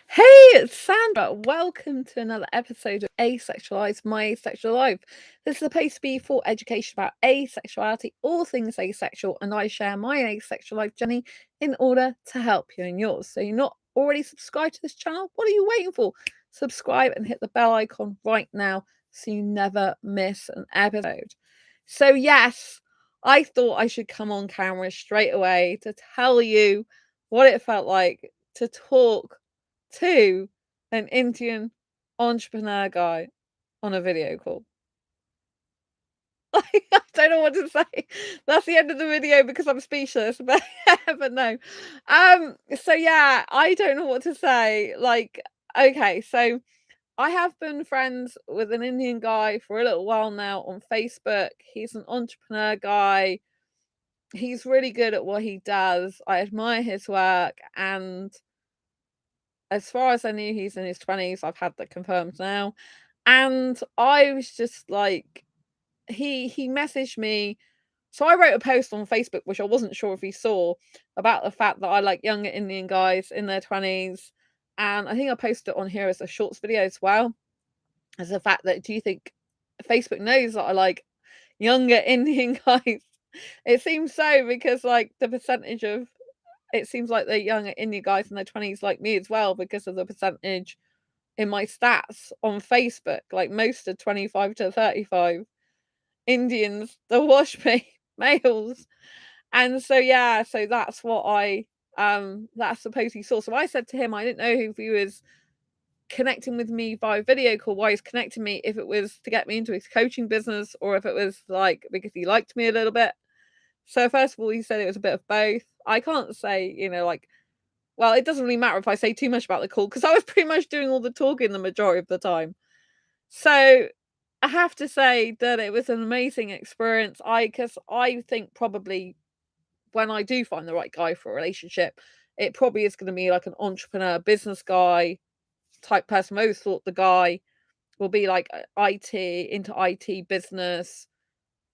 Hey, it's Sandra. Welcome to another episode of Asexualise, my asexual life. This is supposed to be for education about asexuality, all things asexual, and I share my asexual life journey in order to help you in yours. So you're not already subscribed to this channel? What are you waiting for? Subscribe and hit the bell icon right now so you never miss an episode. So yes, I thought I should come on camera straight away to tell you what it felt like to talk to an Indian entrepreneur guy on a video call. I don't know what to say. That's the end of the video because I'm speechless, but no. So yeah, I don't know what to say. Like, okay, so I have been friends with an Indian guy for a little while now on Facebook. He's an entrepreneur guy. He's really good at what he does. I admire his work, and as far as I knew, he's in his 20s. I've had that confirmed now. And I was just like, he messaged me. So I wrote a post on Facebook, which I wasn't sure if he saw, about the fact that I like younger Indian guys in their 20s. And I think I posted it on here as a shorts video as well. As the fact that, do you think Facebook knows that I like younger Indian guys? It seems so, because like the percentage of it seems like the younger Indian guys in their 20s like me as well, because of the percentage in my stats on Facebook. Like, most are 25 to 35 Indians that watch me, males. And so yeah, so that's what that's supposed he saw. So I said to him, I didn't know if he was connecting with me via video call, why he's connecting me, if it was to get me into his coaching business or if it was like because he liked me a little bit. So first of all, he said it was a bit of both. I can't say, like, well, it doesn't really matter if I say too much about the call because I was pretty much doing all the talking the majority of the time. So I have to say that it was an amazing experience. Because I think probably when I do find the right guy for a relationship, it probably is going to be like an entrepreneur, business guy type person. I always thought the guy will be like IT, into IT business,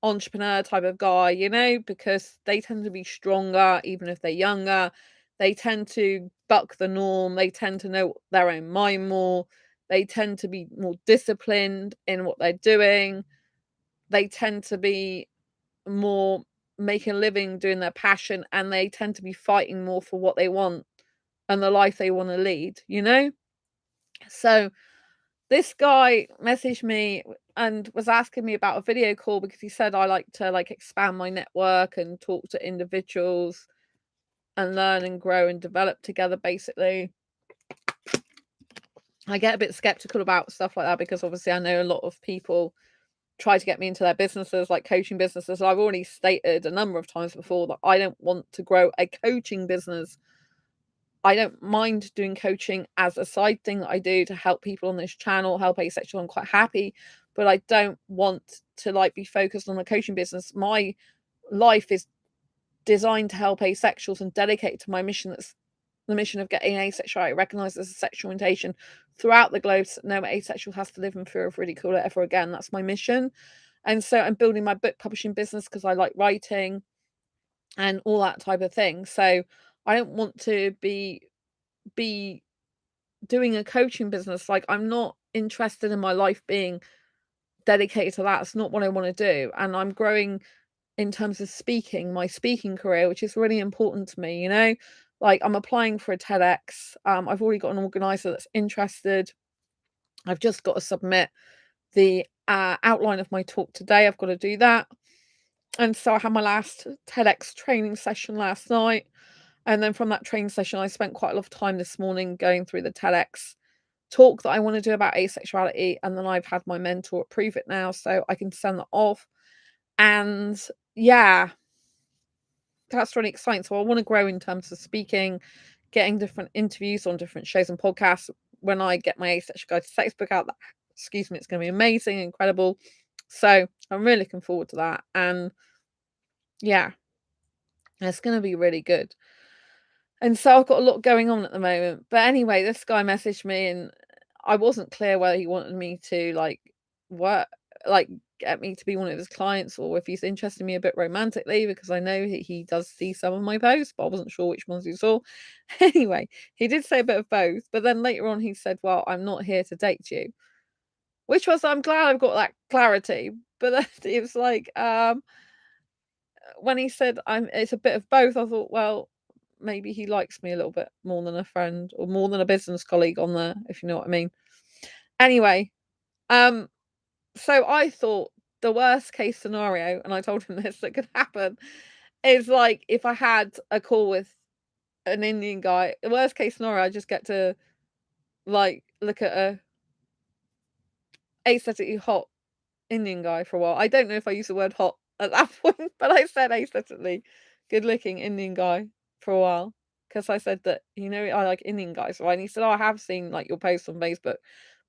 entrepreneur type of guy, because they tend to be stronger, even if they're younger. They tend to buck the norm. They tend to know their own mind more. They tend to be more disciplined in what they're doing. They tend to be more making a living doing their passion, and they tend to be fighting more for what they want and the life they want to lead. So this guy messaged me and was asking me about a video call because he said I like to like expand my network and talk to individuals and learn and grow and develop together, basically. I get a bit skeptical about stuff like that because obviously I know a lot of people try to get me into their businesses, like coaching businesses. I've already stated a number of times before that I don't want to grow a coaching business. I don't mind doing coaching as a side thing that I do to help people on this channel, help asexual. I'm quite happy, but I don't want to like be focused on the coaching business. My life is designed to help asexuals and dedicated to my mission. That's the mission of getting asexuality recognized as a sexual orientation throughout the globe. So no asexual has to live in fear of ridicule ever again. That's my mission. And so I'm building my book publishing business because I like writing and all that type of thing. So I don't want to be doing a coaching business. Like, I'm not interested in my life being dedicated to that. It's not what I want to do. And I'm growing in terms of speaking, my speaking career, which is really important to me. Like, I'm applying for a TEDx. I've already got an organizer that's interested. I've just got to submit the outline of my talk today. I've got to do that. And so I had my last TEDx training session last night. And then from that training session, I spent quite a lot of time this morning going through the TEDx talk that I want to do about asexuality. And then I've had my mentor approve it now, so I can send that off. And yeah, that's really exciting. So I want to grow in terms of speaking, getting different interviews on different shows and podcasts. When I get my Asexual Guide to Sex book out, excuse me, it's going to be amazing, incredible. So I'm really looking forward to that. And yeah, it's going to be really good. And so I've got a lot going on at the moment. But anyway, this guy messaged me and I wasn't clear whether he wanted me to like work like get me to be one of his clients, or if he's interested in me a bit romantically, because I know he does see some of my posts, but I wasn't sure which ones he saw. Anyway, he did say a bit of both, but then later on he said, "Well, I'm not here to date you," which was, I'm glad I've got that clarity. But then it was like, when he said, it's a bit of both, I thought, well, maybe he likes me a little bit more than a friend or more than a business colleague on there, if you know what I mean. Anyway, um, so I thought the worst case scenario, and I told him this, that could happen, is like if I had a call with an Indian guy, the worst case scenario, I just get to like look at a aesthetically hot Indian guy for a while. I don't know if I used the word hot at that point, but I said aesthetically good looking Indian guy for a while. Because I said that, I like Indian guys, right? And he said, "Oh, I have seen like your posts on Facebook."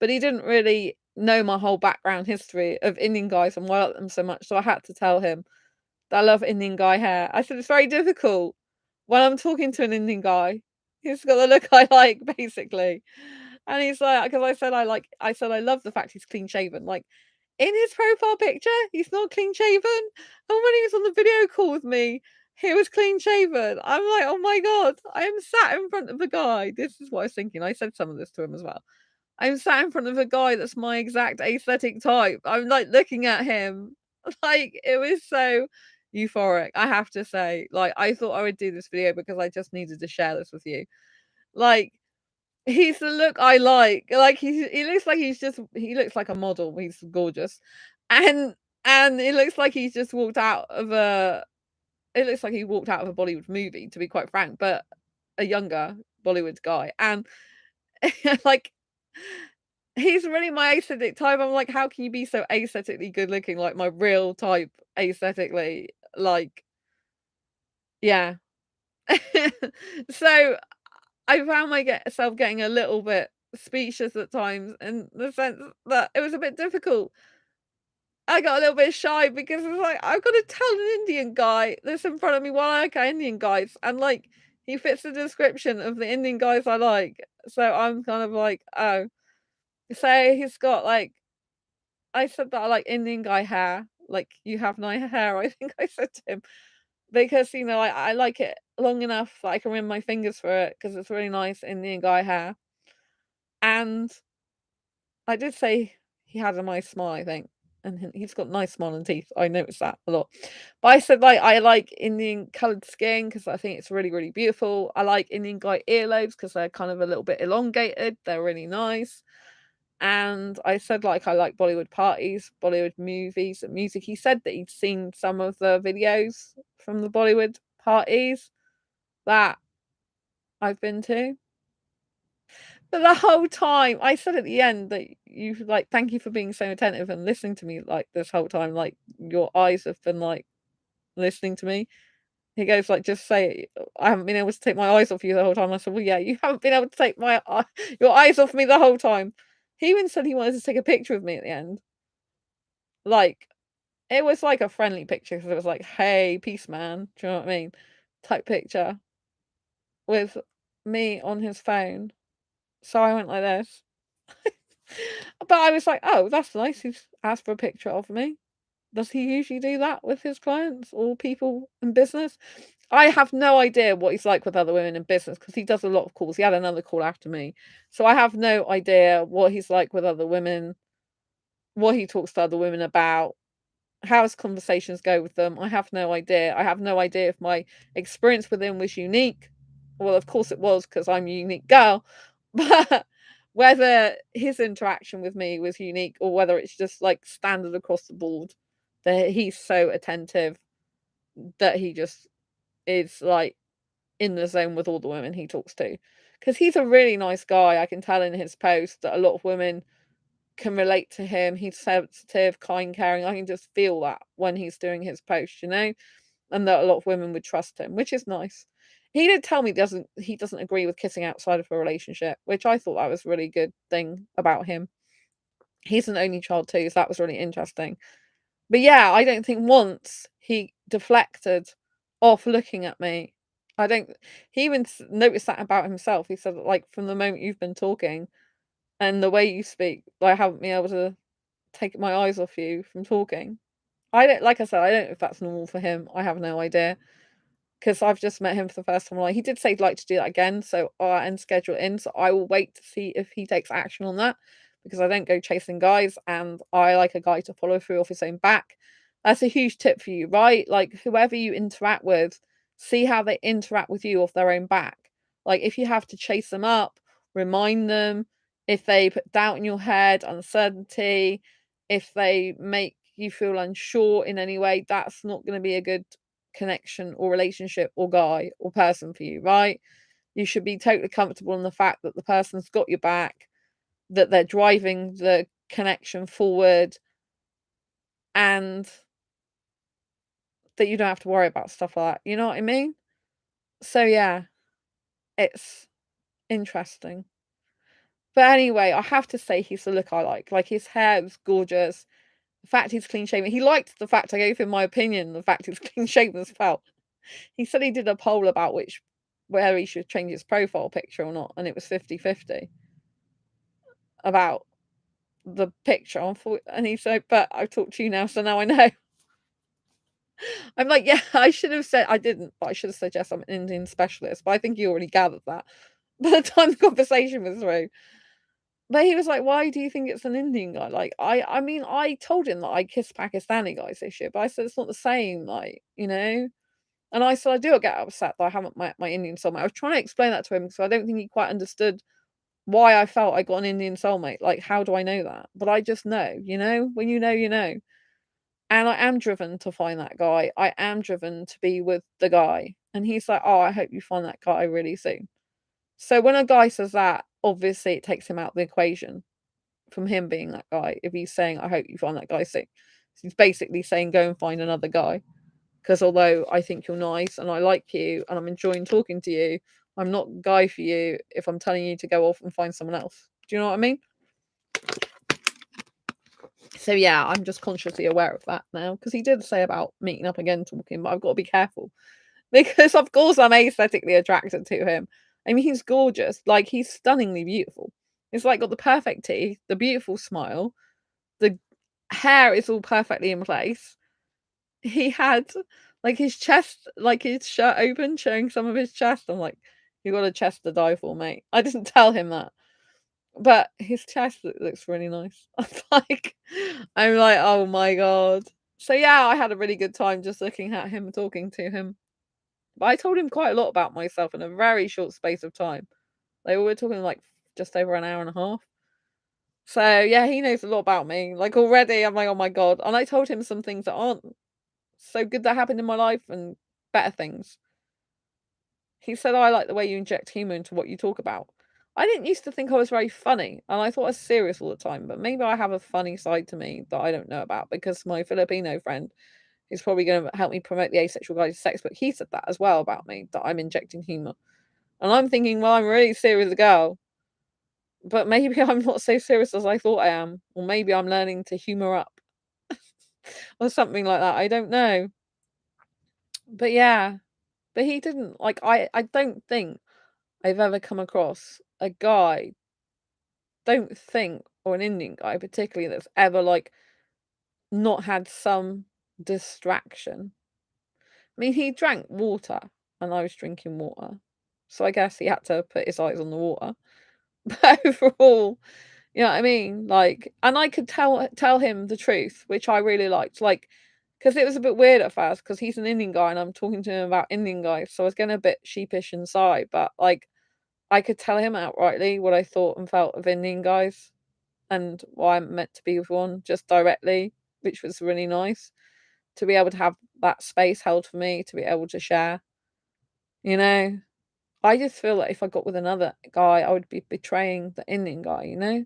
But he didn't really know my whole background history of Indian guys and why I like them so much. So I had to tell him that I love Indian guy hair. I said it's very difficult when I'm talking to an Indian guy. He's got the look I like, basically. And he's like, because I said I love the fact he's clean shaven. Like in his profile picture, he's not clean shaven. And when he was on the video call with me, he was clean shaven. I'm like, oh my God, I am sat in front of a guy. This is what I was thinking. I said some of this to him as well. I'm sat in front of a guy that's my exact aesthetic type. I'm like looking at him. Like it was so euphoric, I have to say. Like I thought I would do this video because I just needed to share this with you. Like he's the look I like. Like he looks like he looks like a model. He's gorgeous. And it looks like he's just walked out of a it looks like he walked out of a Bollywood movie, to be quite frank, but a younger Bollywood guy. And like he's really my aesthetic type. I'm like, how can you be so aesthetically good looking? Like my real type aesthetically. Like, yeah. So I found myself getting a little bit speechless at times in the sense that it was a bit difficult. I got a little bit shy because it's like I've got to tell an Indian guy that's in front of me why I like Indian guys, and like he fits the description of the Indian guys I like. So I'm kind of like, oh, so he's got like I said that I like Indian guy hair, like you have nice hair. I think I said to him because I like it long enough that I can run my fingers through it because it's really nice Indian guy hair. And I did say he had a nice smile, I think. And he's got nice smiling teeth. I noticed that a lot. But I said, like, I like Indian coloured skin because I think it's really, really beautiful. I like Indian guy earlobes because they're kind of a little bit elongated. They're really nice. And I said, like, I like Bollywood parties, Bollywood movies and music. He said that he'd seen some of the videos from the Bollywood parties that I've been to. But the whole time, I said at the end that you like, thank you for being so attentive and listening to me like this whole time. Like your eyes have been like listening to me. He goes like, just say it. I haven't been able to take my eyes off you the whhole time. I said, well, yeah, you haven't been able to take your eyes off me the whole time. He even said he wanted to take a picture of me at the end. Like it was like a friendly picture because it was like, hey, peace, man. Do you know what I mean? Type picture with me on his phone. So I went like this. But I was like, "Oh, that's nice. He's asked for a picture of me." Does he usually do that with his clients or people in business? I have no idea what he's like with other women in business because he does a lot of calls. He had another call after me. So I have no idea what he's like with other women, what he talks to other women about, how his conversations go with them. I have no idea. I have no idea if my experience with him was unique. Well, of course it was because I'm a unique girl, but whether his interaction with me was unique or whether it's just like standard across the board that he's so attentive that he just is like in the zone with all the women he talks to. Because he's a really nice guy. I can tell in his post that a lot of women can relate to him. He's sensitive, kind, caring. I can just feel that when he's doing his post, and that a lot of women would trust him, which is nice. He did tell me he doesn't agree with kissing outside of a relationship, which I thought that was a really good thing about him. He's an only child too, so that was really interesting. But yeah, I don't think once he deflected off looking at me. I don't. He even noticed that about himself. He said, like, from the moment you've been talking and the way you speak, I haven't been able to take my eyes off you from talking. I don't like I said, I don't know if that's normal for him. I have no idea. Because I've just met him for the first time. Like he did say he'd like to do that again, so and schedule it in. So I will wait to see if he takes action on that because I don't go chasing guys, and I like a guy to follow through off his own back. That's a huge tip for you, right? Like whoever you interact with, see how they interact with you off their own back. Like if you have to chase them up, remind them. If they put doubt in your head, uncertainty, if they make you feel unsure in any way, that's not going to be a good connection or relationship or guy or person for you, right? You should be totally comfortable in the fact that the person's got your back, that they're driving the connection forward, and that you don't have to worry about stuff like that. You know what I mean? So yeah, it's interesting. But anyway, I have to say he's the look I like. Like his hair is gorgeous. The fact he's clean shaven. He liked the fact I gave him my opinion, the fact he's clean shaven as well. He said he did a poll about where he should change his profile picture or not, and it was 50-50 about the picture. And he said, but I've talked to you now, so now I know. I'm like, yeah, I should have said I didn't, but I should have said yes, I'm an Indian specialist. But I think you already gathered that by the time the conversation was through. But he was like, why do you think it's an Indian guy? Like, I mean, I told him that I kissed Pakistani guys this year, but I said it's not the same, like, you know. And I said, I do get upset that I haven't met my Indian soulmate. I was trying to explain that to him because I don't think he quite understood why I felt I got an Indian soulmate. Like, how do I know that? But I just know, you know, when you know, you know. And I am driven to find that guy. I am driven to be with the guy. And he's like, oh, I hope you find that guy really soon. So when a guy says that, obviously it takes him out of the equation from him being that guy. If he's saying, I hope you find that guy soon. So he's basically saying, go and find another guy. Because although I think you're nice and I like you and I'm enjoying talking to you, I'm not a guy for you if I'm telling you to go off and find someone else. Do you know what I mean? So yeah, I'm just consciously aware of that now because he did say about meeting up again talking, but I've got to be careful because of course I'm aesthetically attracted to him. I mean, he's gorgeous, like he's stunningly beautiful. He's like got the perfect teeth, the beautiful smile, the hair is all perfectly in place. He had like his chest, like his shirt open, showing some of his chest. I'm like, you got a chest to die for, mate. I didn't tell him that. But his chest looks really nice. I'm like, oh my god. So yeah, I had a really good time just looking at him and talking to him. But I told him quite a lot about myself in a very short space of time. Like we were talking like just over an hour and a half. So yeah, he knows a lot about me. Like already, I'm like, oh my god. And I told him some things that aren't so good that happened in my life and better things. He said, I like the way you inject humor into what you talk about. I didn't used to think I was very funny, and I thought I was serious all the time, but maybe I have a funny side to me that I don't know about because my Filipino friend is probably going to help me promote the Asexual Guide to Sex book. He said that as well about me, that I'm injecting humor. And I'm thinking, well, I'm a really serious girl, but maybe I'm not so serious as I thought I am, or maybe I'm learning to humor up or something like that. I don't know. But yeah, but he didn't like I don't think I've ever come across a guy, don't think, or an Indian guy particularly that's ever like not had some distraction. I mean, he drank water and I was drinking water. So I guess he had to put his eyes on the water. But overall, you know what I mean? Like, and I could tell him the truth, which I really liked. Like, because it was a bit weird at first, because he's an Indian guy and I'm talking to him about Indian guys, so I was getting a bit sheepish inside. But like, I could tell him outrightly what I thought and felt of Indian guys and why I'm meant to be with one just directly, which was really nice to be able to have that space held for me to be able to share. You know, I just feel like if I got with another guy, I would be betraying the Indian guy, you know?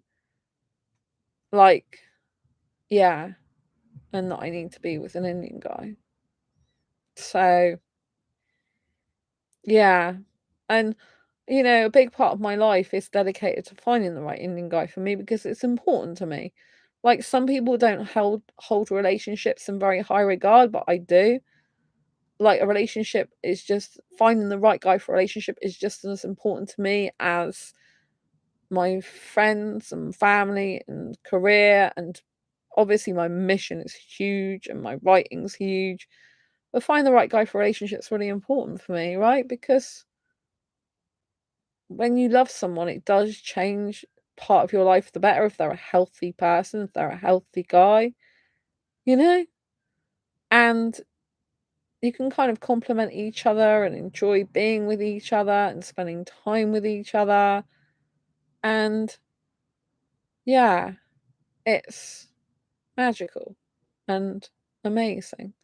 Like, yeah, and that I need to be with an Indian guy. So, yeah. And, you know, a big part of my life is dedicated to finding the right Indian guy for me because it's important to me. Like, some people don't hold relationships in very high regard, but I do. Like, a relationship is just finding the right guy for a relationship is just as important to me as my friends and family and career and obviously my mission is huge and my writing's huge, but find the right guy for relationships really important for me, right? Because when you love someone, it does change part of your life for the better if they're a healthy person, if they're a healthy guy, you know? And you can kind of complement each other and enjoy being with each other and spending time with each other. And yeah, it's magical and amazing.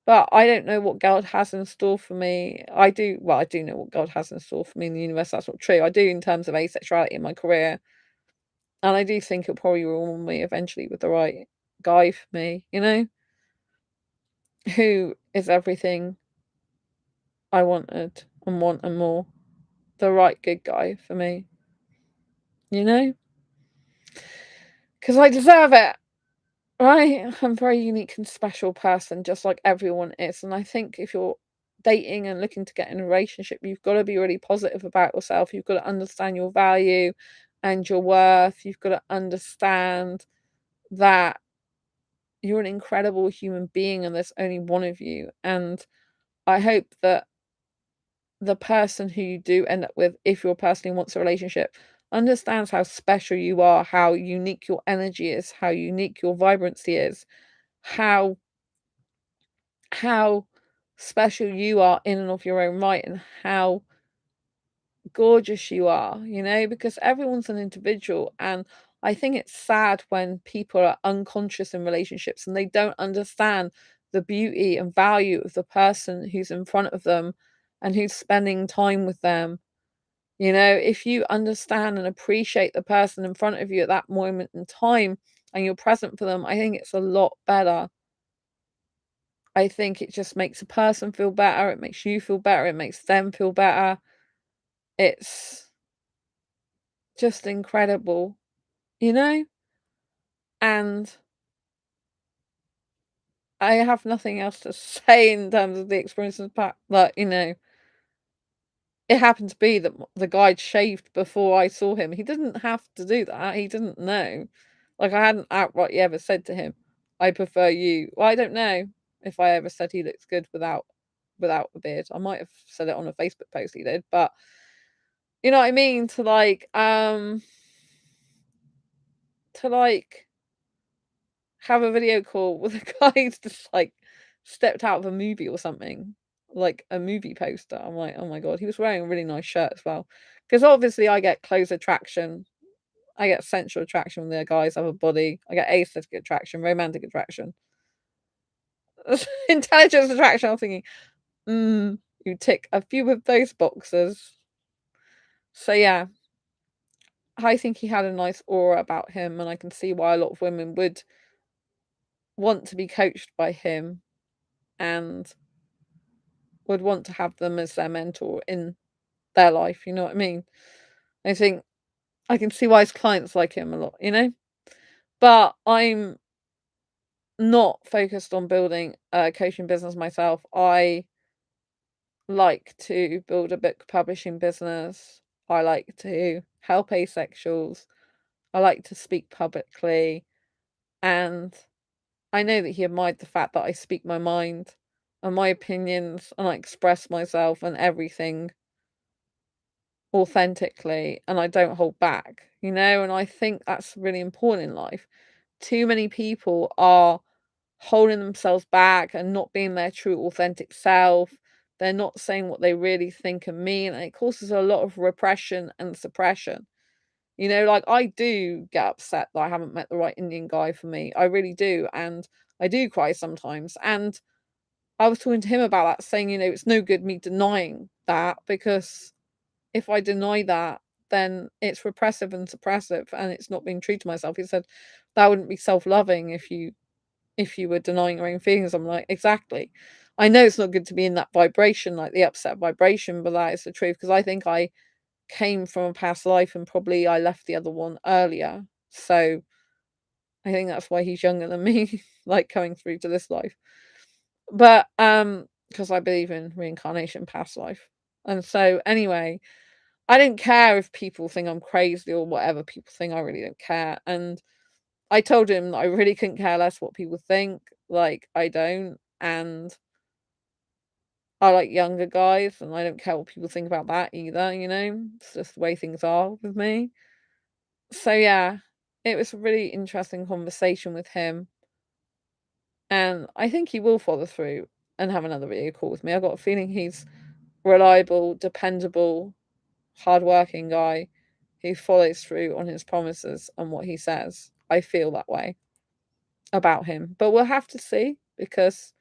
But I don't know what God has in store for me. I do know what God has in store for me in the universe. That's not true. I do in terms of asexuality in my career. And I do think it'll probably reward me eventually with the right guy for me, who is everything I wanted and want and more. The right good guy for me, you know? Because I deserve it, right? I'm a very unique and special person, just like everyone is. And I think if you're dating and looking to get in a relationship, you've got to be really positive about yourself. You've got to understand your value and your worth. You've got to understand that you're an incredible human being and there's only one of you. And I hope that the person who you do end up with, if your person who wants a relationship, understands how special you are, how unique your energy is, how unique your vibrancy is, how how special you are in and of your own right, and how gorgeous you are, because everyone's an individual. And I think it's sad when people are unconscious in relationships and they don't understand the beauty and value of the person who's in front of them and who's spending time with them. If you understand and appreciate the person in front of you at that moment in time and you're present for them, I think it's a lot better. I think it just makes a person feel better, it makes you feel better, it makes them feel better. It's just incredible, you know? And I have nothing else to say in terms of the experiences, but it happened to be that the guide shaved before I saw him. He didn't have to do that. He didn't know. Like, I hadn't outrightly ever said to him, "I prefer you." Well, I don't know if I ever said he looks good without a beard. I might have said it on a Facebook post he did, but you know what I mean? To have a video call with a guy who's just like stepped out of a movie or something, like a movie poster. I'm like, oh my god, he was wearing a really nice shirt as well. Because obviously I get close attraction, I get sensual attraction when the guys have a body, I get aesthetic attraction, romantic attraction, intelligence attraction. I'm thinking, you tick a few of those boxes. So yeah, I think he had a nice aura about him, and I can see why a lot of women would want to be coached by him and would want to have them as their mentor in their life, you know what I mean? I think I can see why his clients like him a lot. But I'm not focused on building a coaching business myself. I like to build a book publishing business. I like to help asexuals. I like to speak publicly. And I know that he admired the fact that I speak my mind and my opinions and I express myself and everything authentically and I don't hold back, and I think that's really important in life. Too many people are holding themselves back and not being their true authentic self. They're not saying what they really think and mean, and it causes a lot of repression and suppression. Like I do get upset that I haven't met the right Indian guy for me. I really do. And I do cry sometimes. And I was talking to him about that, saying, it's no good me denying that because if I deny that, then it's repressive and suppressive and it's not being true to myself. He said, that wouldn't be self-loving if you were denying your own feelings. I'm like, exactly. I know it's not good to be in that vibration, like the upset vibration, but that is the truth because I think I came from a past life and probably I left the other one earlier. So I think that's why he's younger than me, like coming through to this life. But because I believe in reincarnation, past life. And so anyway, I don't care if people think I'm crazy or whatever people think. I really don't care. And I told him that I really couldn't care less what people think. Like, I don't. And I like younger guys, and I don't care what people think about that either, you know? It's just the way things are with me. So, yeah, it was a really interesting conversation with him. And I think he will follow through and have another video call with me. I've got a feeling he's reliable, dependable, hardworking guy who follows through on his promises and what he says. I feel that way about him. But we'll have to see because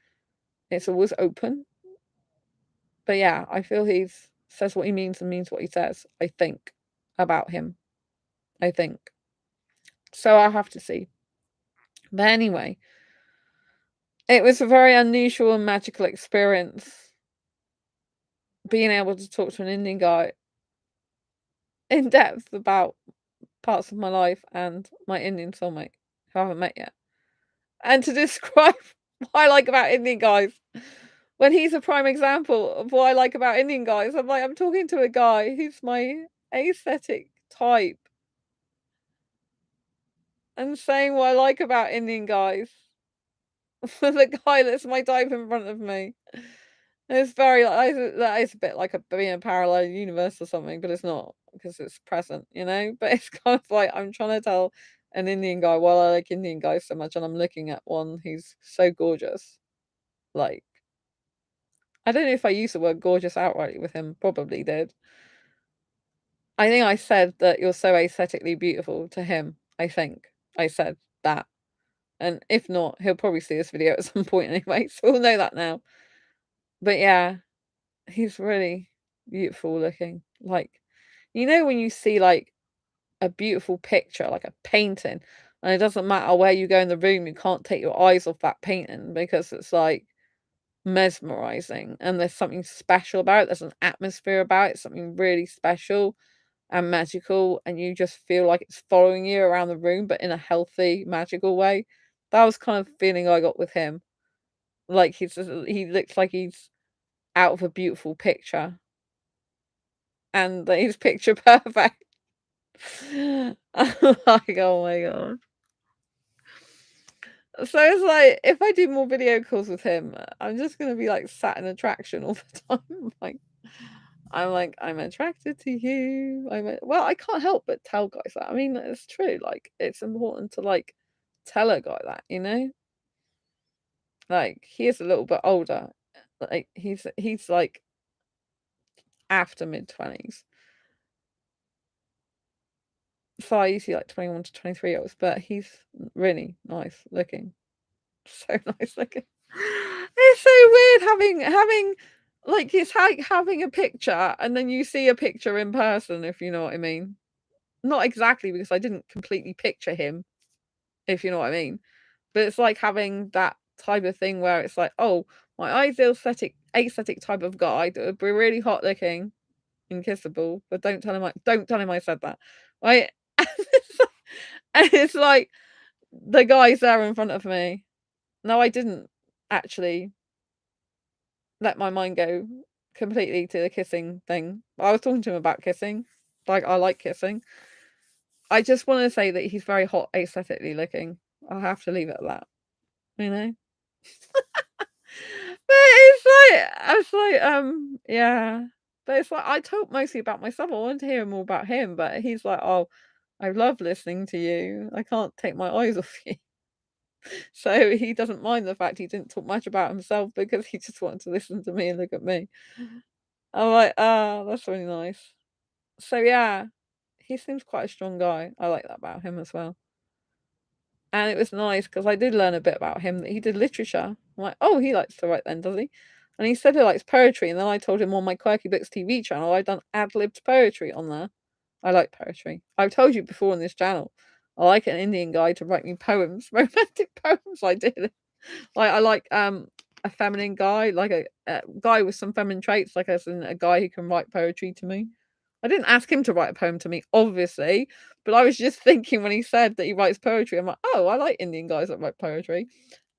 it's always open. But yeah, I feel he's says what he means and means what he says, I think, about him. I think. So I'll have to see. But anyway, it was a very unusual and magical experience being able to talk to an Indian guy in depth about parts of my life and my Indian soulmate who I haven't met yet. And to describe what I like about Indian guys when he's a prime example of what I like about Indian guys. I'm like, I'm talking to a guy who's my aesthetic type and saying what I like about Indian guys for the guy that's my type in front of me. It's very that is a bit like being a parallel universe or something, but it's not because it's present, you know. But it's kind of like I'm trying to tell an Indian guy why I like Indian guys so much, and I'm looking at one who's so gorgeous. Like, I don't know if I used the word gorgeous outright with him. Probably did. I think I said that you're so aesthetically beautiful to him. I think I said that. And if not, he'll probably see this video at some point anyway, so we'll know that now. But yeah, he's really beautiful looking. Like, you know, when you see like a beautiful picture, like a painting, and it doesn't matter where you go in the room, you can't take your eyes off that painting because it's like mesmerizing and there's something special about it. There's an atmosphere about it, something really special and magical, and you just feel like it's following you around the room, but in a healthy, magical way. That was kind of the feeling I got with him. Like he looks like he's out of a beautiful picture, and that he's picture perfect. I'm like, oh my god. So it's like if I do more video calls with him, I'm just gonna be like sat in attraction all the time. I'm attracted to you. Well, I can't help but tell guys that. I mean, it's true. Like, it's important to like tell a guy that, you know. Like, he is a little bit older. Like, he's like after mid-20s. So I usually like 21 to 23-year-olds, but he's really nice looking. So nice looking. It's so weird having like it's like having a picture and then you see a picture in person, if you know what I mean. Not exactly because I didn't completely picture him, if you know what I mean. But it's like having that type of thing where it's like, oh, my ideal aesthetic type of guy that would be really hot looking and kissable, but don't tell him I said that. Right? And it's like the guy's there in front of me. No, I didn't actually let my mind go completely to the kissing thing. I was talking to him about kissing. Like, I like kissing. I just want to say that he's very hot aesthetically looking. I'll have to leave it at that. You know? But yeah. But it's like I talk mostly about myself. I wanted to hear more about him, but he's like, oh, I love listening to you. I can't take my eyes off you. So he doesn't mind the fact he didn't talk much about himself because he just wanted to listen to me and look at me. I'm like, ah, that's really nice. So yeah, he seems quite a strong guy. I like that about him as well. And it was nice because I did learn a bit about him that he did literature. I'm like, oh, he likes to write then, does he? And he said he likes poetry. And then I told him on my Quirky Books TV channel, I've done ad-libbed poetry on there. I like poetry. I've told you before on this channel, I like an Indian guy to write me poems, romantic poems. I did. Like I like a feminine guy, like a guy with some feminine traits, like as in a guy who can write poetry to me. I didn't ask him to write a poem to me, obviously, but I was just thinking when he said that he writes poetry, I'm like, oh, I like Indian guys that write poetry.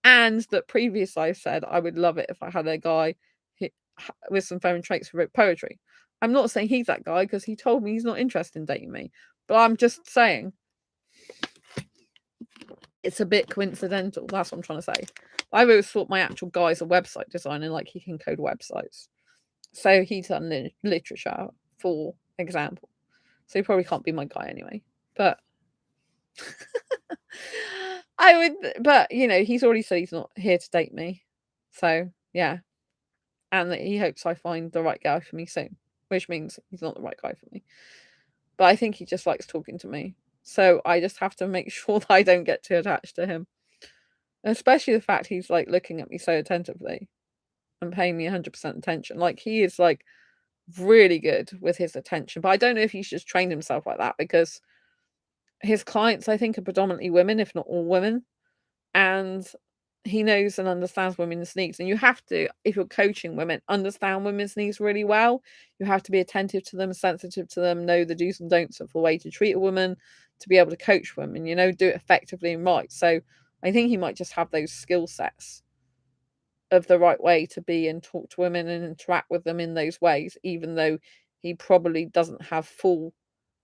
And that previous I said I would love it if I had a guy with some feminine traits who wrote poetry. I'm not saying he's that guy because he told me he's not interested in dating me, but I'm just saying It's a bit coincidental. That's what I'm trying to say. I've always thought my actual guy's a website designer, like he can code websites. So he's done literature, for example. So he probably can't be my guy anyway. But I would, but he's already said he's not here to date me. So yeah. And that he hopes I find the right guy for me soon, which means he's not the right guy for me. But I think he just likes talking to me. So I just have to make sure that I don't get too attached to him. Especially the fact he's like looking at me so attentively and paying me 100% attention. Like he is like really good with his attention. But I don't know if he's just trained himself like that, because his clients, I think, are predominantly women, if not all women. And he knows and understands women's needs. And you have to, if you're coaching women, understand women's needs really well. You have to be attentive to them, sensitive to them, know the do's and don'ts of the way to treat a woman, to be able to coach women, do it effectively and right. So I think he might just have those skill sets of the right way to be and talk to women and interact with them in those ways, even though he probably doesn't have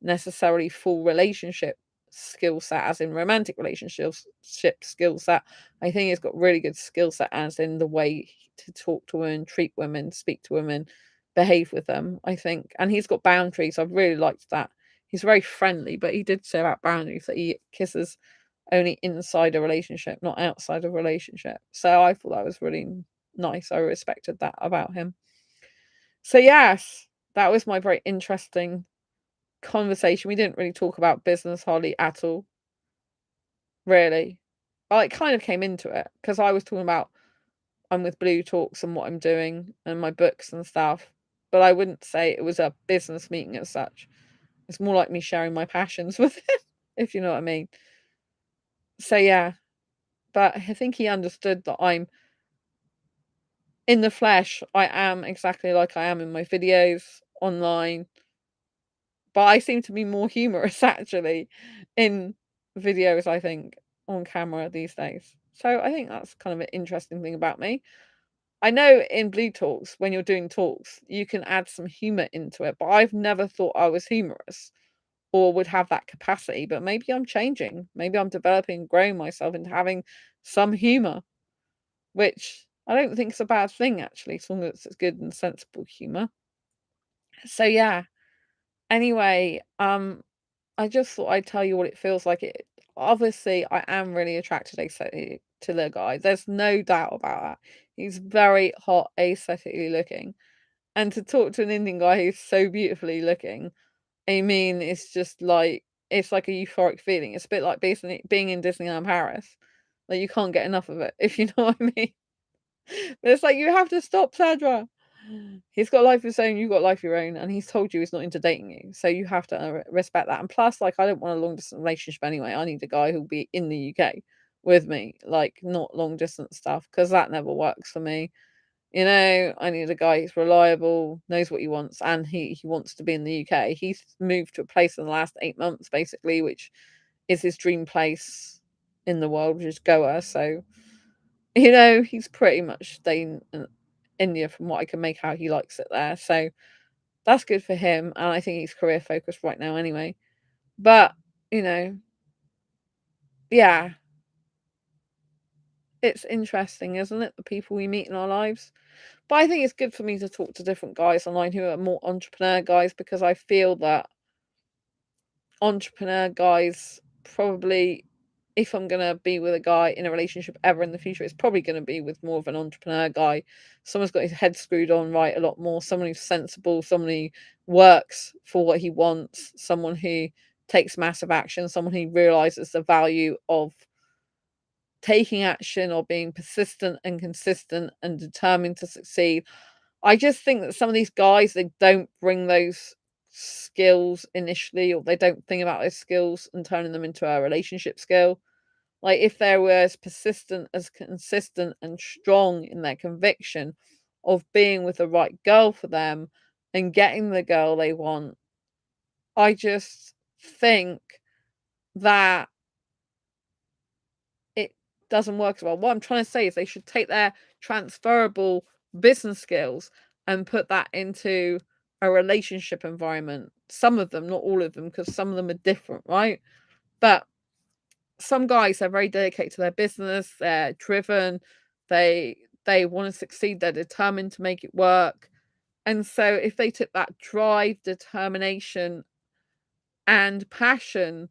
necessarily full relationship skill set, as in romantic relationships skill set. I think he's got really good skill set as in the way to talk to women, treat women, speak to women, behave with them, I think. And he's got boundaries. I've really liked that. He's very friendly, but he did say about boundaries that he kisses only inside a relationship, not outside a relationship. So I thought that was really nice. I respected that about him. So yes, that was my very interesting conversation. We didn't really talk about business hardly at all, really. Well, it kind of came into it because I was talking about I'm with Blue Talks and what I'm doing and my books and stuff, but I wouldn't say it was a business meeting as such. It's more like me sharing my passions with him, if you know what I mean. So yeah, but I think he understood that I'm in the flesh. I am exactly like I am in my videos online, but I seem to be more humorous actually in videos, I think, on camera these days. So I think that's kind of an interesting thing about me. I know in Blue Talks, when you're doing talks, you can add some humor into it, but I've never thought I was humorous or would have that capacity. But maybe I'm changing. Maybe I'm developing, growing myself into having some humor, which I don't think is a bad thing, actually, as long as it's good and sensible humor. So yeah. Anyway, I just thought I'd tell you what it feels like. It obviously I am really attracted to the guy. There's no doubt about that. He's very hot, aesthetically looking. And to talk to an Indian guy who's so beautifully looking, I mean, it's like a euphoric feeling. It's a bit like being in Disneyland Paris. Like you can't get enough of it, if you know what I mean. But it's like, you have to stop, Sandra. He's got life of his own, you've got life of your own, and he's told you he's not into dating you. So you have to respect that. And plus, like, I don't want a long distance relationship anyway. I need a guy who'll be in the UK with me, like, not long distance stuff, because that never works for me. I need a guy who's reliable, knows what he wants, and he wants to be in the UK. He's moved to a place in the last 8 months, basically, which is his dream place in the world, which is Goa. So he's pretty much staying in India from what I can make out. He likes it there. So that's good for him. And I think he's career focused right now anyway. But, yeah, it's interesting, isn't it? The people we meet in our lives. But I think it's good for me to talk to different guys online who are more entrepreneur guys, because I feel that entrepreneur guys probably, if I'm going to be with a guy in a relationship ever in the future, it's probably going to be with more of an entrepreneur guy. Someone's got his head screwed on right a lot more. Someone who's sensible, someone who works for what he wants, someone who takes massive action, someone who realizes the value of taking action or being persistent and consistent and determined to succeed. I just think that some of these guys, they don't bring those skills initially, or they don't think about those skills and turning them into a relationship skill. Like, if they were as persistent, as consistent and strong in their conviction of being with the right girl for them and getting the girl they want, I just think that it doesn't work as well. What I'm trying to say is they should take their transferable business skills and put that into a relationship environment. Some of them, not all of them, because some of them are different, right? But some guys are very dedicated to their business, they're driven, they they want to succeed, they're determined to make it work. And so if they took that drive, determination, and passion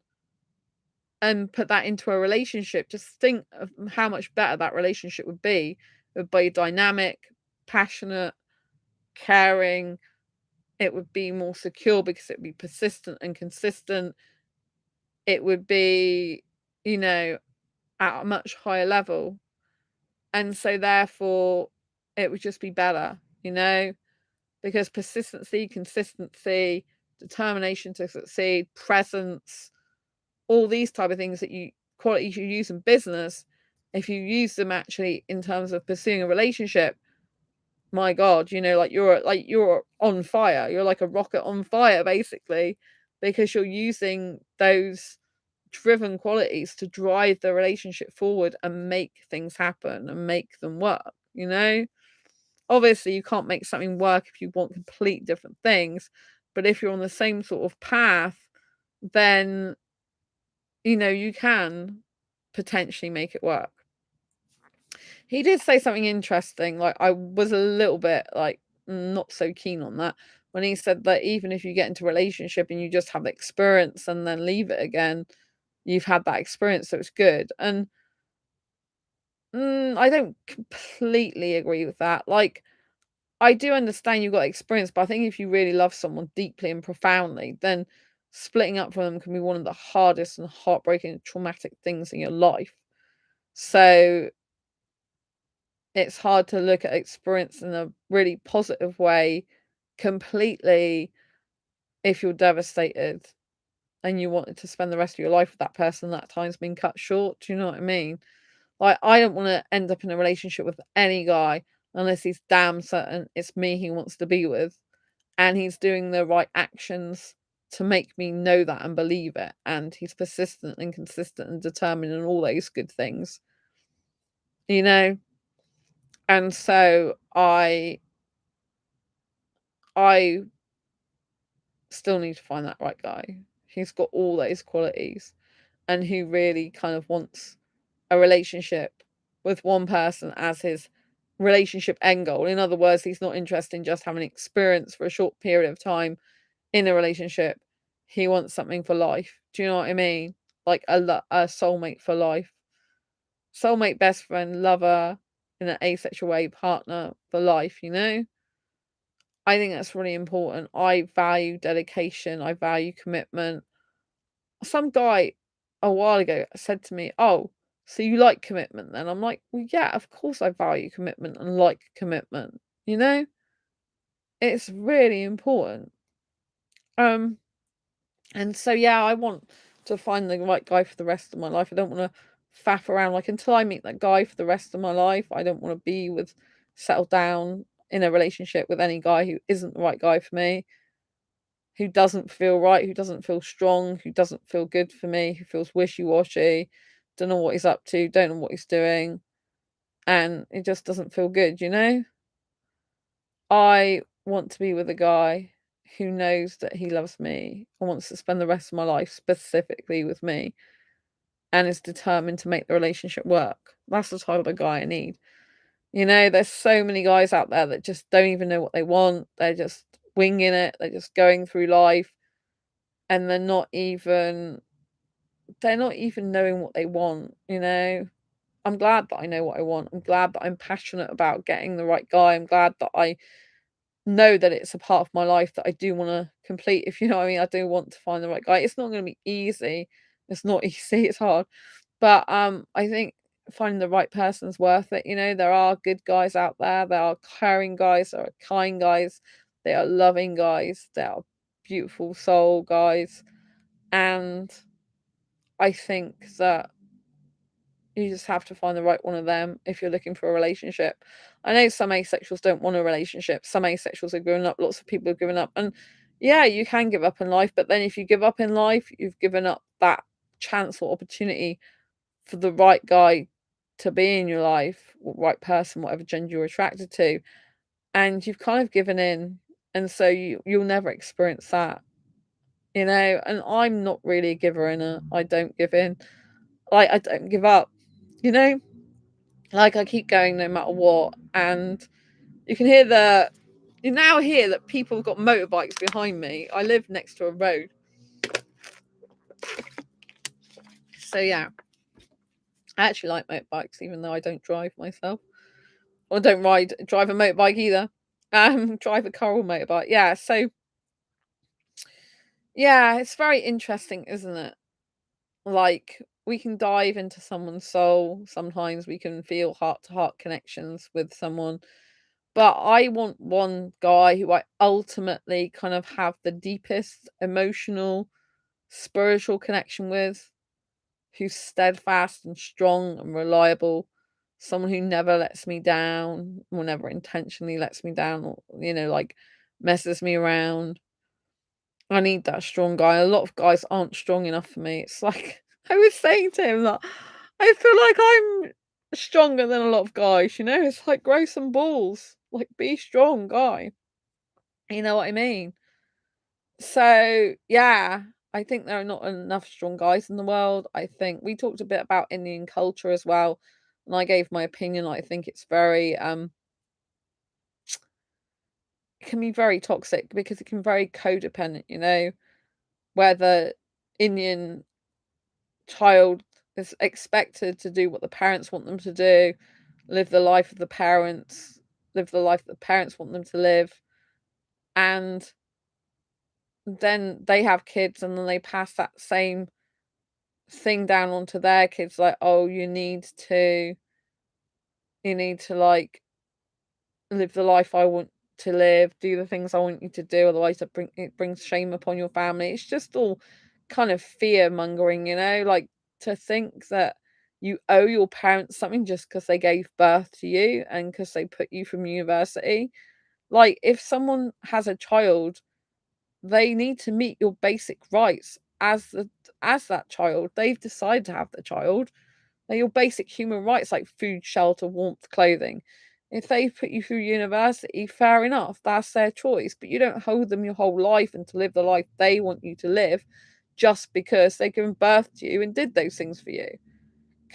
and put that into a relationship, just think of how much better that relationship would be. It would be dynamic, passionate, caring. It would be more secure because it would be persistent and consistent. It would be, you know, at a much higher level. And so therefore it would just be better, because persistency, consistency, determination to succeed, presence, all these type of things that qualities you use in business, if you use them actually in terms of pursuing a relationship, my God, you're on fire. You're like a rocket on fire, basically, because you're using those driven qualities to drive the relationship forward and make things happen and make them work. Obviously, you can't make something work if you want complete different things, but if you're on the same sort of path, then you can potentially make it work. He did say something interesting, like, I was a little bit, like, not so keen on that, when he said that even if you get into a relationship and you just have the experience and then leave it again, you've had that experience, so it's good. And I don't completely agree with that. Like, I do understand you've got experience, but I think if you really love someone deeply and profoundly, then splitting up from them can be one of the hardest and heartbreaking and traumatic things in your life. So it's hard to look at experience in a really positive way completely if you're devastated and you wanted to spend the rest of your life with that person, that time's been cut short. Do you know what I mean? Like, I don't want to end up in a relationship with any guy unless he's damn certain it's me he wants to be with and he's doing the right actions to make me know that and believe it, and he's persistent and consistent and determined and all those good things, you know? And so I still need to find that right guy who's got all those qualities and who really kind of wants a relationship with one person as his relationship end goal. In other words, he's not interested in just having experience for a short period of time in a relationship. He wants something for life. Do you know what I mean? Like a soulmate for life. Soulmate, best friend, lover, in an asexual way, partner for life. I think that's really important. I value dedication. I value commitment. Some guy a while ago said to me, "Oh, so you like commitment then?" I'm like, "Well, yeah, of course I value commitment and like commitment. You know, it's really important." Um, and so yeah, I want to find the right guy for the rest of my life. I don't want to faff around. Like, until I meet that guy for the rest of my life, I don't want to settle down in a relationship with any guy who isn't the right guy for me, who doesn't feel right, who doesn't feel strong, who doesn't feel good for me, who feels wishy-washy, don't know what he's up to, don't know what he's doing, and it just doesn't feel good. I want to be with a guy who knows that he loves me and wants to spend the rest of my life specifically with me and is determined to make the relationship work. That's the type of guy I need. There's so many guys out there that just don't even know what they want. They're just winging it. They're just going through life and they're not even knowing what they want. I'm glad that I know what I want. I'm glad that I'm passionate about getting the right guy. I'm glad that I know that it's a part of my life that I do want to complete, if you know what I mean. I do want to find the right guy. It's not going to be easy. It's not easy, it's hard. But I think finding the right person's worth it. There are good guys out there. There are caring guys, there are kind guys, there are loving guys, there are beautiful soul guys. And I think that you just have to find the right one of them if you're looking for a relationship. I know some asexuals don't want a relationship. Some asexuals have given up. Lots of people have given up. And yeah, you can give up in life. But then if you give up in life, you've given up that chance or opportunity for the right guy to be in your life, or right person, whatever gender you're attracted to. And you've kind of given in. And so you'll never experience that. And I'm not really a giver in it. I don't give in. Like, I don't give up, you know? Like, I keep going no matter what. And you can hear you now hear that people have got motorbikes behind me. I live next to a road. So, yeah. I actually like motorbikes, even though I don't drive myself. Or don't drive a motorbike either. Drive a car or motorbike. Yeah, so, yeah, it's very interesting, isn't it? Like, we can dive into someone's soul. Sometimes we can feel heart-to-heart connections with someone. But I want one guy who I ultimately kind of have the deepest emotional, spiritual connection with, who's steadfast and strong and reliable, someone who never lets me down, or never intentionally lets me down, or, like, messes me around. I need that strong guy. A lot of guys aren't strong enough for me. It's like I was saying to him that I feel like I'm stronger than a lot of guys, you know? It's like grow some balls. Like be strong, guy. You know what I mean? So yeah, I think there are not enough strong guys in the world. I think we talked a bit about Indian culture as well. And I gave my opinion. I think it's very it can be very toxic because it can be very codependent, where the Indian child is expected to do what the parents want them to do, live the life of the parents, live the life that the parents want them to live, and then they have kids and then they pass that same thing down onto their kids, like, oh, you need to like live the life I want to live, do the things I want you to do, otherwise it brings shame upon your family. It's just all kind of fear mongering, like to think that you owe your parents something just because they gave birth to you and because they put you from university. Like if someone has a child, they need to meet your basic rights as that child. They've decided to have the child. They're your basic human rights like food, shelter, warmth, clothing. If they put you through university, fair enough, that's their choice. But you don't hold them your whole life and to live the life they want you to live just because they've given birth to you and did those things for you.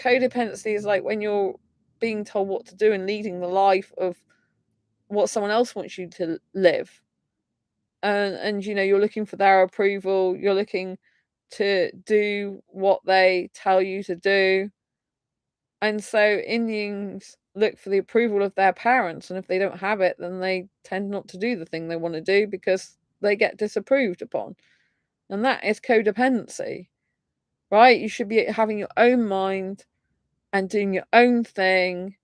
Codependency is like when you're being told what to do and leading the life of what someone else wants you to live. And you're looking for their approval, you're looking to do what they tell you to do. And so Indians look for the approval of their parents, and if they don't have it, then they tend not to do the thing they want to do because they get disapproved upon. And that is codependency, right? You should be having your own mind and doing your own thing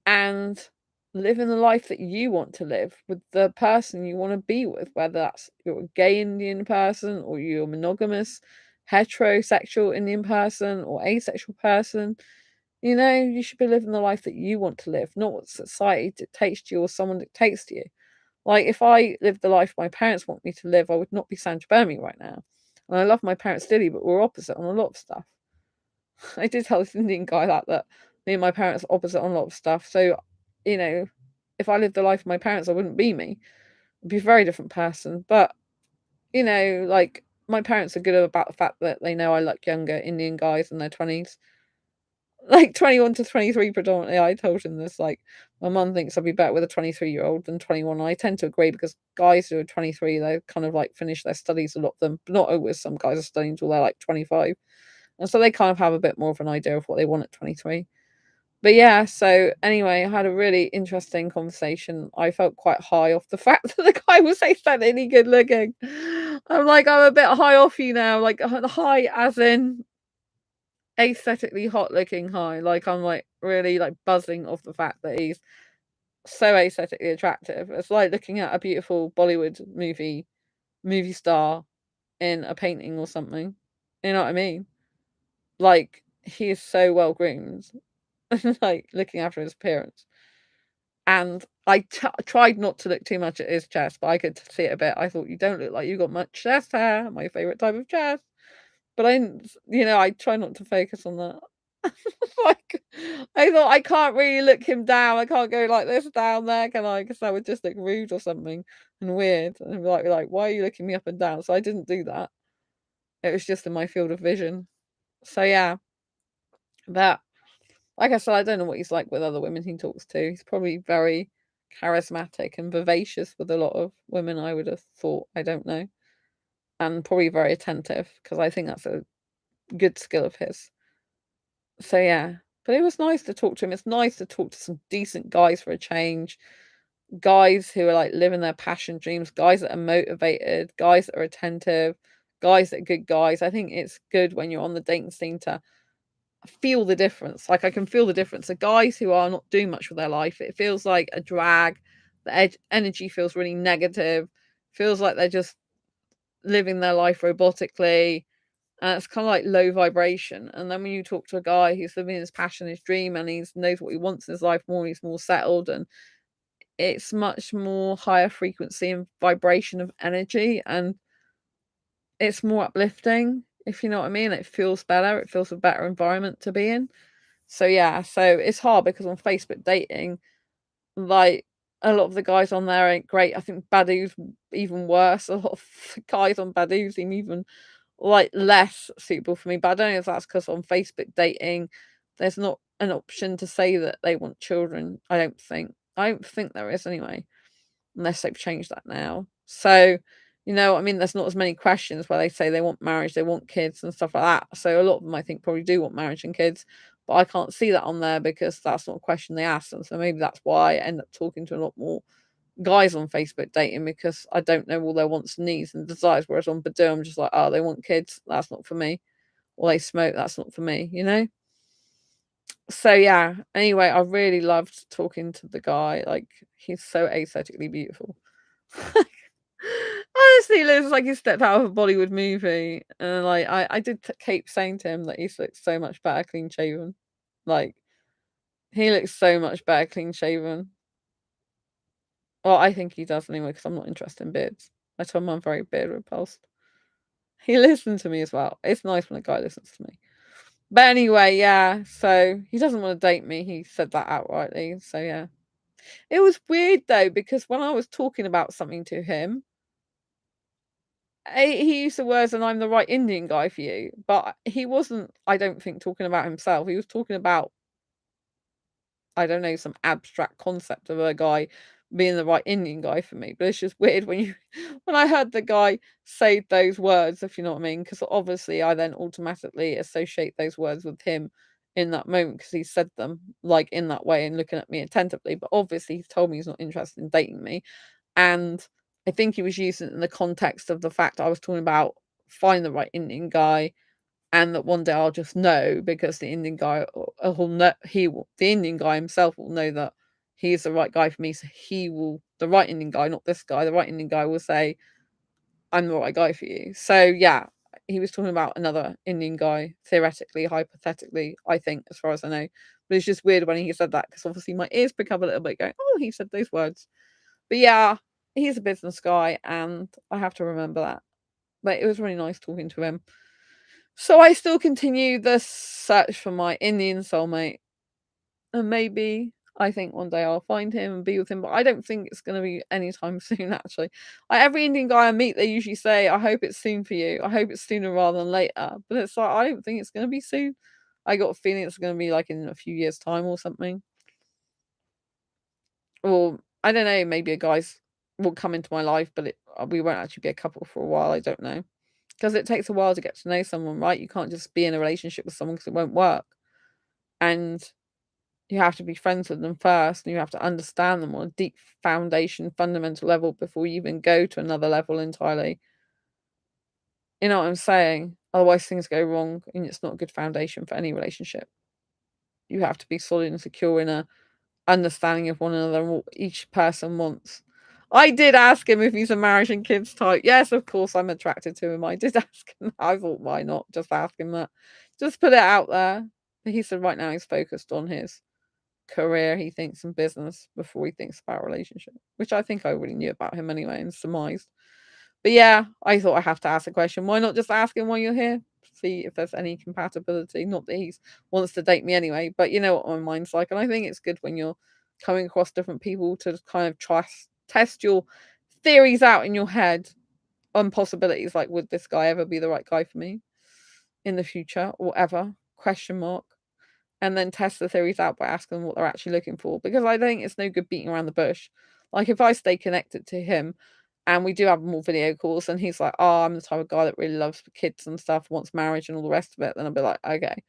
and living the life that you want to live with the person you want to be with, whether that's you're a gay Indian person or you're a monogamous, heterosexual Indian person or asexual person. You should be living the life that you want to live, not what society dictates to you or someone dictates to you. Like, if I lived the life my parents want me to live, I would not be Sandra Birmingham right now. And I love my parents dearly, but we're opposite on a lot of stuff. I did tell this Indian guy that me and my parents are opposite on a lot of stuff. So, you know, if I lived the life of my parents, I wouldn't be me. I'd be a very different person. But, like, my parents are good about the fact that they know I like younger Indian guys in their 20s. Like 21 to 23 predominantly. I told him this, like, my mum thinks I'd be better with a 23-year-old than 21. And I tend to agree because guys who are 23, they kind of like finish their studies, a lot of them, but not always. Some guys are studying until they're like 25. And so they kind of have a bit more of an idea of what they want at 23. But yeah, so anyway, I had a really interesting conversation. I felt quite high off the fact that the guy was aesthetically good looking. I'm a bit high off you now, like high as in aesthetically hot looking high. Like I'm like really like buzzing off the fact that he's so aesthetically attractive. It's like looking at a beautiful Bollywood movie star in a painting or something. You know what I mean? Like he is so well groomed, like looking after his appearance. And I tried not to look too much at his chest, but I could see it a bit. I thought, you don't look like you got much chest hair. My favorite type of chest. But I try not to focus on that. Like, I thought I can't really look him down. I can't go like this down there, can I? Because that would just look rude or something and weird. And be like, why are you looking me up and down? So I didn't do that. It was just in my field of vision. So yeah. But like I said, I don't know what he's like with other women he talks to. He's probably very charismatic and vivacious with a lot of women, I would have thought. I don't know. And probably very attentive because I think that's a good skill of his. So yeah, but it was nice to talk to him. It's nice to talk to some decent guys for a change. Guys who are like living their passion dreams, guys that are motivated, guys that are attentive, guys that are good guys. I think it's good when you're on the dating scene to feel the difference. Like I can feel the difference. The guys who are not doing much with their life, it feels like a drag. The energy feels really negative. Feels like they're just living their life robotically. And it's kind of like low vibration. And then when you talk to a guy who's living his passion, his dream, and he knows what he wants in his life more, he's more settled, and it's much more higher frequency and vibration of energy, and it's more uplifting, if you know what I mean. It feels better. It feels a better environment to be in. So yeah, so it's hard because on Facebook dating, like a lot of the guys on there ain't great. I think Badoo's even worse. A lot of guys on Badoo seem even like less suitable for me. But I don't know if that's because on Facebook dating, there's not an option to say that they want children. I don't think. I don't think there is anyway, unless they've changed that now. So, you know, I mean, there's not as many questions where they say they want marriage, they want kids and stuff like that. So a lot of them, I think, probably do want marriage and kids, but I can't see that on there because that's not a question they ask them. So maybe that's why I end up talking to a lot more guys on Facebook dating because I don't know all their wants and needs and desires. Whereas on Badoo, I'm just like, oh, they want kids, that's not for me. Or they smoke, that's not for me, you know? So yeah, anyway, I really loved talking to the guy. Like, he's so aesthetically beautiful. Honestly, he looks like he stepped out of a Bollywood movie. And like I did keep saying to him that he looks so much better clean shaven. Like he looks so much better clean shaven. Well, I think he does anyway, because I'm not interested in beards. I told him I'm very beard repulsed. He listened to me as well. It's nice when a guy listens to me. But anyway, yeah, so he doesn't want to date me. He said that outrightly. So yeah. It was weird though, because when I was talking about something to him, he used the words, and I'm the right Indian guy for you. But he wasn't, I don't think, talking about himself. He was talking about, I don't know, some abstract concept of a guy being the right Indian guy for me. But it's just weird when you, when I heard the guy say those words, if you know what I mean, because obviously I then automatically associate those words with him in that moment because he said them like in that way and looking at me attentively. But obviously he's told me he's not interested in dating me. And I think he was using it in the context of the fact I was talking about find the right Indian guy, and that one day I'll just know because the Indian guy will know, the Indian guy himself will know that he's the right guy for me. So he will, the right Indian guy, not this guy, the right Indian guy will say, I'm the right guy for you. So yeah, he was talking about another Indian guy, theoretically, hypothetically, I think, as far as I know. But it's just weird when he said that because obviously my ears pick up a little bit going, oh, he said those words. But yeah, he's a business guy and I have to remember that. But it was really nice talking to him. So I still continue the search for my Indian soulmate. And maybe I think one day I'll find him and be with him, but I don't think it's going to be anytime soon, actually. Like every Indian guy I meet, they usually say, I hope it's soon for you. I hope it's sooner rather than later. But it's like, I don't think it's going to be soon. I got a feeling it's going to be like in a few years' time or something. Or I don't know, maybe a guy's will come into my life, but we won't actually be a couple for a while. I don't know. Because it takes a while to get to know someone, right? You can't just be in a relationship with someone because it won't work. And you have to be friends with them first, and you have to understand them on a deep foundation, fundamental level before you even go to another level entirely. You know what I'm saying? Otherwise, things go wrong, and it's not a good foundation for any relationship. You have to be solid and secure in a understanding of one another and what each person wants. I did ask him if he's a marriage and kids type. Yes, of course, I'm attracted to him. I did ask him. I thought, why not? Just ask him that. Just put it out there. But he said right now he's focused on his career, he thinks, and business before he thinks about a relationship, which I think I already knew about him anyway and surmised. But yeah, I thought I have to ask a question. Why not just ask him while you're here? See if there's any compatibility. Not that he wants to date me anyway, but you know what my mind's like. And I think it's good when you're coming across different people to kind of test your theories out in your head on possibilities. Like, would this guy ever be the right guy for me in the future or ever? Question mark. and then test the theories out by asking them what they're actually looking for, because I think it's no good beating around the bush. Like, if I stay connected to him and we do have more video calls and he's like, oh, I'm the type of guy that really loves kids and stuff, wants marriage and all the rest of it, then I'll be like, okay.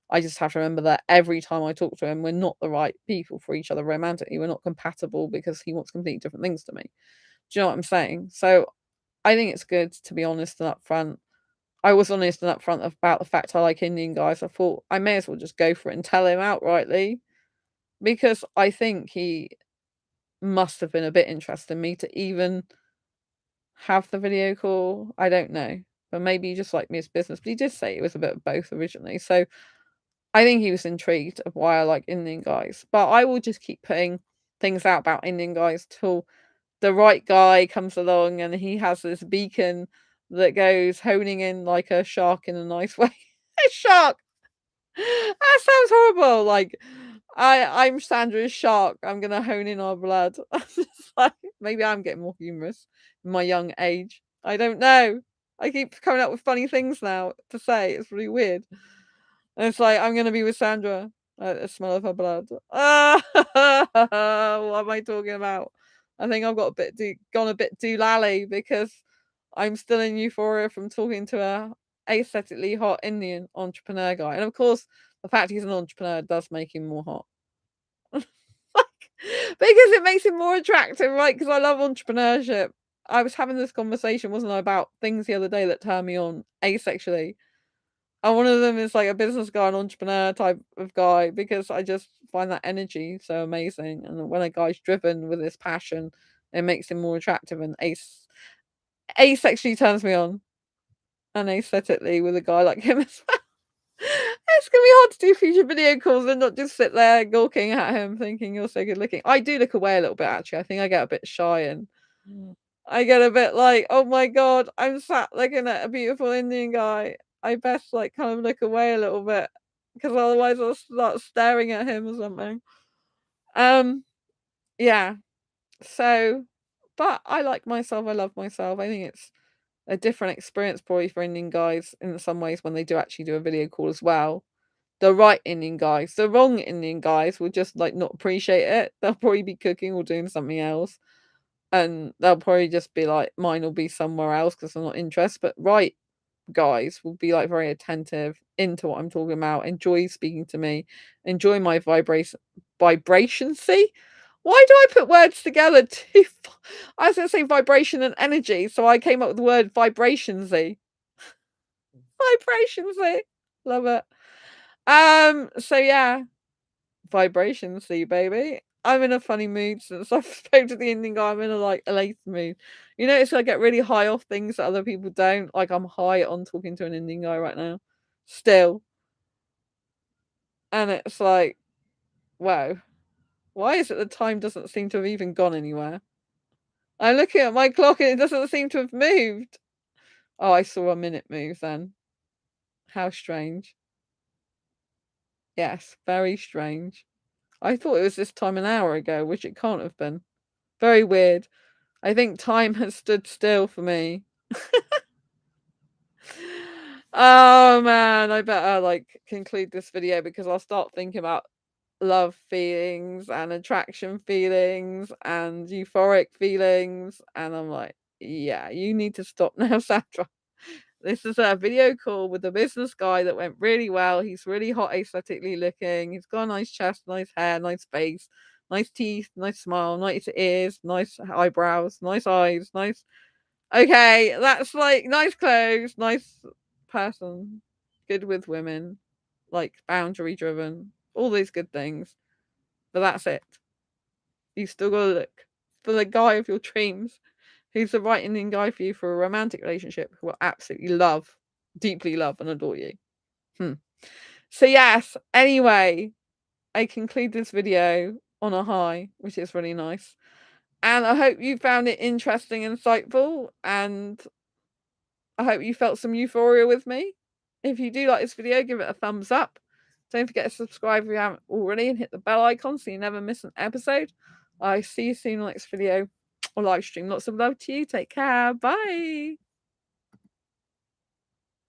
I just have to remember that every time I talk to him, we're not the right people for each other romantically. We're not compatible because he wants completely different things to me. Do you know what I'm saying? So I think it's good to be honest and upfront. I was honest and upfront about the fact I like Indian guys. I thought I may as well just go for it and tell him outrightly, because I think he must have been a bit interested in me to even have the video call. I don't know. But maybe he just liked me as business. But he did say it was a bit of both originally. So I think he was intrigued of why I like Indian guys. But I will just keep putting things out about Indian guys till the right guy comes along and he has this beacon that goes honing in like a shark in a nice way. A shark! That sounds horrible. Like, I'm Sandra's shark. I'm gonna hone in our blood. Like, maybe I'm getting more humorous in my young age. I don't know. I keep coming up with funny things now to say. It's really weird. And it's like, I'm gonna be with Sandra. The smell of her blood. What am I talking about? I think I've got gone a bit doolally because I'm still in euphoria from talking to a aesthetically hot Indian entrepreneur guy. And of course, the fact he's an entrepreneur does make him more hot. Because it makes him more attractive, right? Because I love entrepreneurship. I was having this conversation, wasn't I, about things the other day that turn me on asexually. And one of them is like a business guy, an entrepreneur type of guy, because I just find that energy so amazing. And when a guy's driven with his passion, it makes him more attractive, and asexually turns me on. And aesthetically with a guy like him as well. It's gonna be hard to do future video calls and not just sit there gawking at him thinking you're so good looking. I do look away a little bit actually. I think I get a bit shy and I get a bit like, oh my god, I'm sat looking at a beautiful Indian guy. I best like kind of look away a little bit because otherwise I'll start staring at him or something. Yeah. So, but I like myself. I love myself. I think it's a different experience probably for Indian guys in some ways when they do actually do a video call as well. The right Indian guys, the wrong Indian guys will just like not appreciate it. They'll probably be cooking or doing something else. And they'll probably just be like, mine will be somewhere else because I'm not interested. But right guys will be like very attentive into what I'm talking about, enjoy speaking to me, enjoy my vibrationcy. Why do I put words together to I was gonna say vibration and energy, so I came up with the word vibrationsy. Vibrationsy. Love it. So yeah, vibrationsy, baby. I'm in a funny mood since I've spoken to the Indian guy. I'm in a like elated mood. You notice I get really high off things that other people don't. Like I'm high on talking to an Indian guy right now. Still. And it's like, wow. Why is it the time doesn't seem to have even gone anywhere? I'm looking at my clock and it doesn't seem to have moved. Oh, I saw a minute move then. How strange. Yes, very strange. I thought it was this time an hour ago, which it can't have been. Very weird. I think time has stood still for me. Oh man, I better like conclude this video because I'll start thinking about love feelings and attraction feelings and euphoric feelings, and I'm like, yeah, you need to stop now, Sandra. This is a video call with a business guy that went really well. He's really hot aesthetically looking. He's got a nice chest, nice hair, nice face, nice teeth, nice smile, nice ears, nice eyebrows, nice eyes, nice. Okay, that's like nice clothes, nice person, good with women, like boundary driven, all these good things. But that's it. You still gotta look for the guy of your dreams who's the right Indian guy for you for a romantic relationship who will absolutely love, deeply love and adore you. So yes, anyway, I conclude this video on a high, which is really nice. And I hope you found it interesting and insightful, and I hope you felt some euphoria with me. If you do like this video, give it a thumbs up. Don't forget to subscribe if you haven't already and hit the bell icon so you never miss an episode. I see you soon in the next video or live stream. Lots of love to you. Take care. Bye.